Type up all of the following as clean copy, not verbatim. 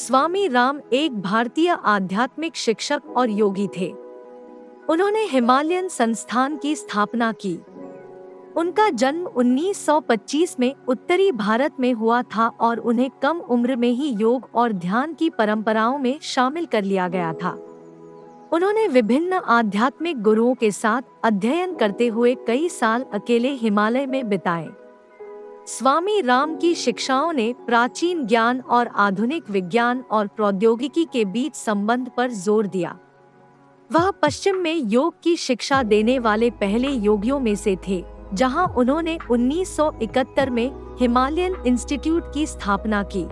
स्वामी राम एक भारतीय आध्यात्मिक शिक्षक और योगी थे। उन्होंने हिमालयन संस्थान की स्थापना की। उनका जन्म 1925 में उत्तरी भारत में हुआ था और उन्हें कम उम्र में ही योग और ध्यान की परंपराओं में शामिल कर लिया गया था। उन्होंने विभिन्न आध्यात्मिक गुरुओं के साथ अध्ययन करते हुए कई साल अकेले हिमालय में बिताए। स्वामी राम की शिक्षाओं ने प्राचीन ज्ञान और आधुनिक विज्ञान और प्रौद्योगिकी के बीच संबंध पर जोर दिया। वह पश्चिम में योग की शिक्षा देने वाले पहले योगियों में से थे, जहां उन्होंने 1971 में हिमालयन इंस्टीट्यूट की स्थापना की।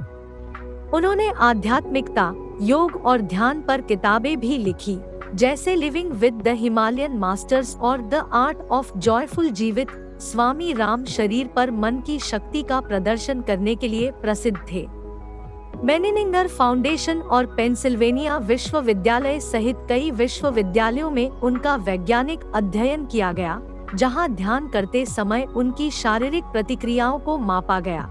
उन्होंने आध्यात्मिकता, योग और ध्यान पर किताबें भी लिखी, जैसे living with the Himalayan masters और द आर्ट ऑफ जॉयफुल जीवित। स्वामी राम शरीर पर मन की शक्ति का प्रदर्शन करने के लिए प्रसिद्ध थे। मेनिंगर फाउंडेशन और पेंसिल्वेनिया विश्वविद्यालय सहित कई विश्वविद्यालयों में उनका वैज्ञानिक अध्ययन किया गया, जहां ध्यान करते समय उनकी शारीरिक प्रतिक्रियाओं को मापा गया।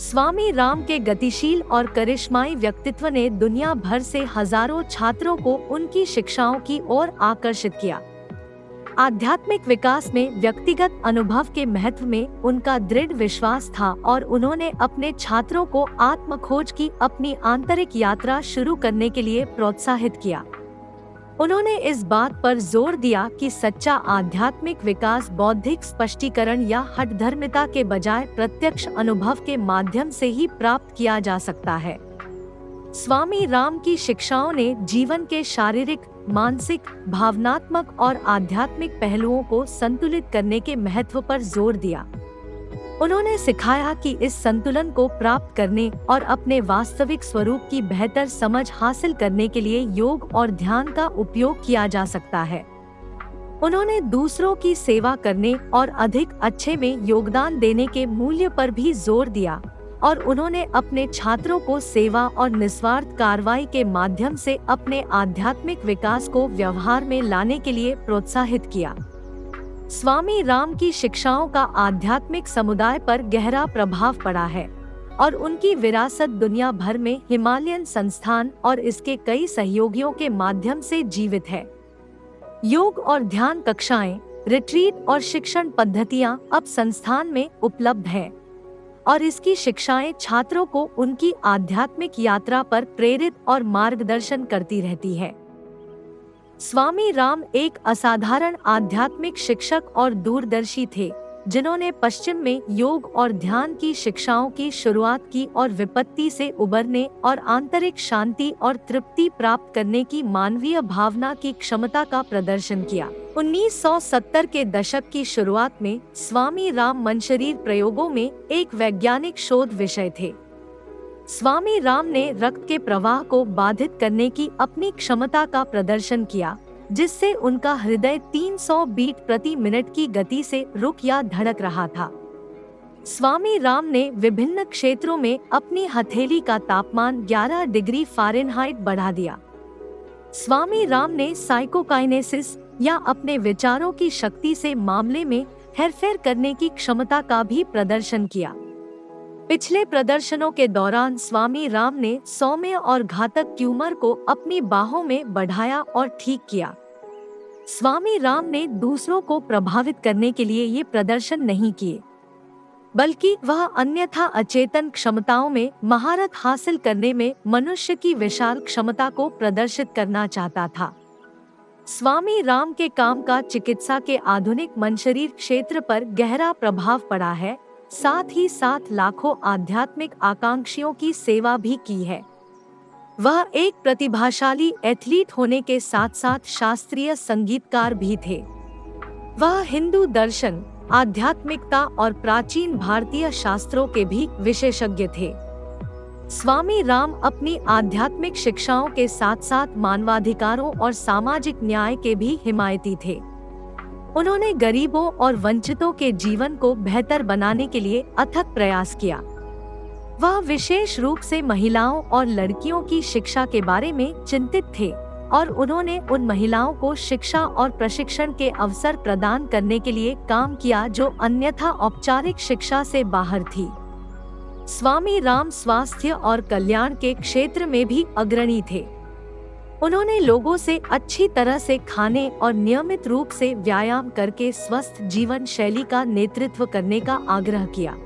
स्वामी राम के गतिशील और करिश्माई व्यक्तित्व ने दुनिया भर से हजारों छात्रों को उनकी शिक्षाओं की ओर आकर्षित किया। आध्यात्मिक विकास में व्यक्तिगत अनुभव के महत्व में उनका दृढ़ विश्वास था और उन्होंने अपने छात्रों को आत्म खोज की अपनी आंतरिक यात्रा शुरू करने के लिए प्रोत्साहित किया। उन्होंने इस बात पर जोर दिया कि सच्चा आध्यात्मिक विकास बौद्धिक स्पष्टीकरण या हठधर्मिता के बजाय प्रत्यक्ष अनुभव के माध्यम से ही प्राप्त किया जा सकता है। स्वामी राम की शिक्षाओं ने जीवन के शारीरिक, मानसिक, भावनात्मक और आध्यात्मिक पहलुओं को संतुलित करने के महत्व पर जोर दिया। उन्होंने सिखाया कि इस संतुलन को प्राप्त करने और अपने वास्तविक स्वरूप की बेहतर समझ हासिल करने के लिए योग और ध्यान का उपयोग किया जा सकता है। उन्होंने दूसरों की सेवा करने और अधिक अच्छे में योगदान देने के मूल्य पर भी जोर दिया और उन्होंने अपने छात्रों को सेवा और निस्वार्थ कार्रवाई के माध्यम से अपने आध्यात्मिक विकास को व्यवहार में लाने के लिए प्रोत्साहित किया। स्वामी राम की शिक्षाओं का आध्यात्मिक समुदाय पर गहरा प्रभाव पड़ा है और उनकी विरासत दुनिया भर में हिमालयन संस्थान और इसके कई सहयोगियों के माध्यम से जीवित है। योग और ध्यान कक्षाएं, रिट्रीट और शिक्षण पद्धतियां अब संस्थान में उपलब्ध हैं और इसकी शिक्षाएं छात्रों को उनकी आध्यात्मिक यात्रा पर प्रेरित और मार्गदर्शन करती रहती है। स्वामी राम एक असाधारण आध्यात्मिक शिक्षक और दूरदर्शी थे, जिन्होंने पश्चिम में योग और ध्यान की शिक्षाओं की शुरुआत की और विपत्ति से उबरने और आंतरिक शांति और तृप्ति प्राप्त करने की मानवीय भावना की क्षमता का प्रदर्शन किया। 1970 के दशक की शुरुआत में स्वामी राम मनशरीर प्रयोगों में एक वैज्ञानिक शोध विषय थे। स्वामी राम ने रक्त के प्रवाह को बाधित करने की अपनी क्षमता का प्रदर्शन किया, जिससे उनका हृदय 300 बीट प्रति मिनट की गति से रुक या धड़क रहा था। स्वामी राम ने विभिन्न क्षेत्रों में अपनी हथेली का तापमान 11 डिग्री फ़ारेनहाइट बढ़ा दिया। स्वामी राम ने साइकोकाइनेसिस या अपने विचारों की शक्ति से मामले में हेरफेर करने की क्षमता का भी प्रदर्शन किया। पिछले प्रदर्शनों के दौरान स्वामी राम ने सौम्य और घातक ट्यूमर को अपनी बाहों में बढ़ाया और ठीक किया। स्वामी राम ने दूसरों को प्रभावित करने के लिए ये प्रदर्शन नहीं किए, बल्कि वह अन्यथा अचेतन क्षमताओं में महारत हासिल करने में मनुष्य की विशाल क्षमता को प्रदर्शित करना चाहता था। स्वामी राम के काम का चिकित्सा के आधुनिक मनशरीर क्षेत्र पर गहरा प्रभाव पड़ा है, साथ ही साथ लाखों आध्यात्मिक आकांक्षियों की सेवा भी की है। वह एक प्रतिभाशाली एथलीट होने के साथ साथ शास्त्रीय संगीतकार भी थे। वह हिंदू दर्शन, आध्यात्मिकता और प्राचीन भारतीय शास्त्रों के भी विशेषज्ञ थे। स्वामी राम अपनी आध्यात्मिक शिक्षाओं के साथ साथ मानवाधिकारों और सामाजिक न्याय के भी हिमायती थे। उन्होंने गरीबों और वंचितों के जीवन को बेहतर बनाने के लिए अथक प्रयास किया। वह विशेष रूप से महिलाओं और लड़कियों की शिक्षा के बारे में चिंतित थे और उन्होंने उन महिलाओं को शिक्षा और प्रशिक्षण के अवसर प्रदान करने के लिए काम किया जो अन्यथा औपचारिक शिक्षा से बाहर थी। स्वामी राम स्वास्थ्य और कल्याण के क्षेत्र में भी अग्रणी थे। उन्होंने लोगों से अच्छी तरह से खाने और नियमित रूप से व्यायाम करके स्वस्थ जीवन शैली का नेतृत्व करने का आग्रह किया।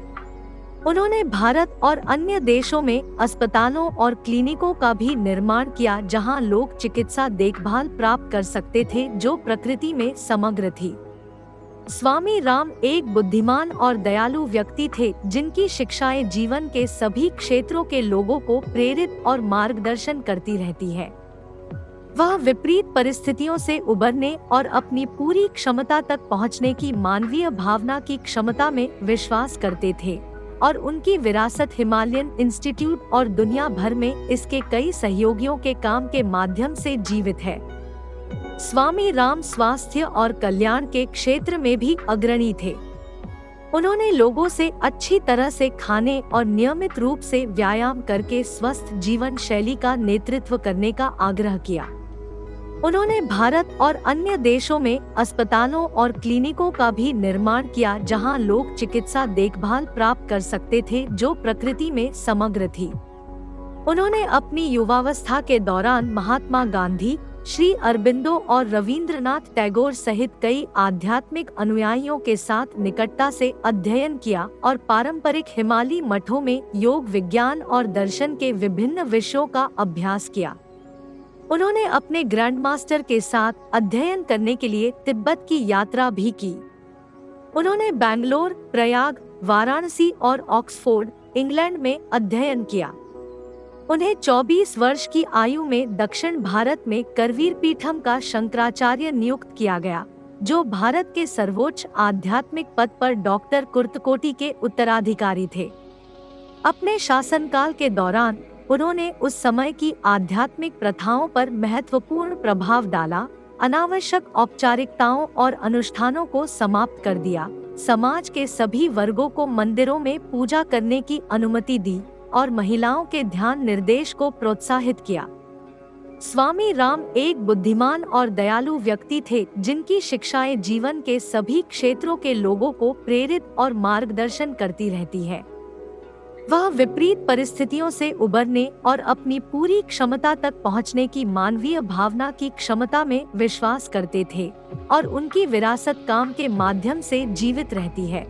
उन्होंने भारत और अन्य देशों में अस्पतालों और क्लिनिकों का भी निर्माण किया जहां लोग चिकित्सा देखभाल प्राप्त कर सकते थे जो प्रकृति में समग्र थी। स्वामी राम एक बुद्धिमान और दयालु व्यक्ति थे जिनकी शिक्षाएं जीवन के सभी क्षेत्रों के लोगों को प्रेरित और मार्गदर्शन करती रहती है। वह विपरीत परिस्थितियों से उबरने और अपनी पूरी क्षमता तक पहुंचने की मानवीय भावना की क्षमता में विश्वास करते थे और उनकी विरासत हिमालयन इंस्टीट्यूट और दुनिया भर में इसके कई सहयोगियों के काम के माध्यम से जीवित है। स्वामी राम स्वास्थ्य और कल्याण के क्षेत्र में भी अग्रणी थे। उन्होंने लोगों से अच्छी तरह से खाने और नियमित रूप से व्यायाम करके स्वस्थ जीवन शैली का नेतृत्व करने का आग्रह किया। उन्होंने भारत और अन्य देशों में अस्पतालों और क्लिनिकों का भी निर्माण किया जहां लोग चिकित्सा देखभाल प्राप्त कर सकते थे जो प्रकृति में समग्र थी। उन्होंने अपनी युवावस्था के दौरान महात्मा गांधी, श्री अरबिंदो और रवींद्रनाथ टैगोर सहित कई आध्यात्मिक अनुयायियों के साथ निकटता से अध्ययन किया और पारंपरिक हिमालयी मठों में योग, विज्ञान और दर्शन के विभिन्न विषयों का अभ्यास किया। उन्होंने अपने ग्रैंड मास्टर के साथ अध्ययन करने के लिए तिब्बत की यात्रा भी की। उन्होंने बैंगलोर, प्रयाग, वाराणसी और ऑक्सफोर्ड, इंग्लैंड में अध्ययन किया। उन्हें 24 वर्ष की आयु में दक्षिण भारत में करवीर पीठम का शंकराचार्य नियुक्त किया गया, जो भारत के सर्वोच्च आध्यात्मिक पद पर डॉक्टर कुर्तकोटी के उत्तराधिकारी थे। अपने शासनकाल के दौरान उन्होंने उस समय की आध्यात्मिक प्रथाओं पर महत्वपूर्ण प्रभाव डाला, अनावश्यक औपचारिकताओं और अनुष्ठानों को समाप्त कर दिया, समाज के सभी वर्गों को मंदिरों में पूजा करने की अनुमति दी और महिलाओं के ध्यान निर्देश को प्रोत्साहित किया। स्वामी राम एक बुद्धिमान और दयालु व्यक्ति थे जिनकी शिक्षाएं जीवन के सभी क्षेत्रों के लोगों को प्रेरित और मार्गदर्शन करती रहती है। वह विपरीत परिस्थितियों से उबरने और अपनी पूरी क्षमता तक पहुंचने की मानवीय भावना की क्षमता में विश्वास करते थे और उनकी विरासत काम के माध्यम से जीवित रहती है।